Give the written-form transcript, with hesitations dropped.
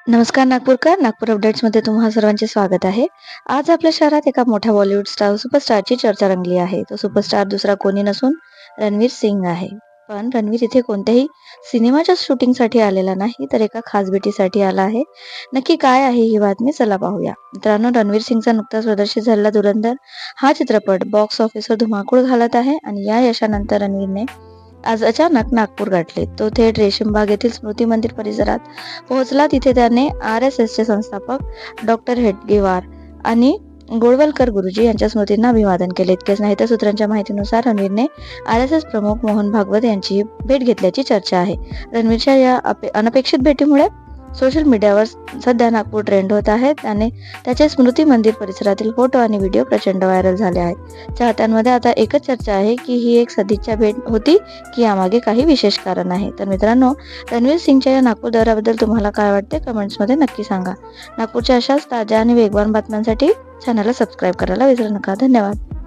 नमस्कार नागपूरकर, नागपूर अपडेट्समध्ये तुम्हा सर्वांचे स्वागत आहे. आज आपल्या शहरात एका मोठ्या बॉलिवूड सुपरस्टारची चर्चा रंगली आहे. तो सुपरस्टार दुसरा कोणी नसून रणवीर सिंग आहे. पण रणवीर इथे कोणत्याही सिनेमाच्या शूटिंगसाठी आलेला नाही, तर एका खास भेटीसाठी आला आहे. नक्की काय आहे ही बातमी? चला पाहूया. मित्रांनो, रणवीर सिंगचा नुकताच प्रदर्शित झालेला धुरंधर हा चित्रपट बॉक्स ऑफिसवर धुमाकूळ घालत आहे आणि या यशानंतर रणवीरने आज अचानक नागपूर गाठले. तो थेट रेशीमबाग येथील स्मृती मंदिर परिसरात पोहोचला. तिथे त्याने RSSचे संस्थापक डॉक्टर हेडगेवार आणि गोळवलकर गुरुजी यांच्या स्मृतींना अभिवादन केले. इतकेच नाही तर सूत्रांच्या माहितीनुसार रणवीरने RSS प्रमुख मोहन भागवत यांची भेट घेतल्याची चर्चा आहे. रणवीरच्या या अनपेक्षित भेटीमुळे सोशल मीडियावर सध्या नागपूर ट्रेंड होत आहे. त्याने त्याचे स्मृती मंदिर परिसरातील फोटो आणि व्हिडिओ प्रचंड व्हायरल झाले आहेत. चाहत्यांमध्ये आता एकच चर्चा आहे की ही एक सदिच्छा भेट होती की यामागे काही विशेष कारण आहे. तर मित्रांनो, रणवीर सिंगच्या या नागपूर दौऱ्याबद्दल तुम्हाला काय वाटते? कमेंट्समध्ये नक्की सांगा. नागपूरच्या अशाच ताज्या आणि वेगवान बातम्यांसाठी चॅनलला सबस्क्राईब करायला विसरू नका. धन्यवाद.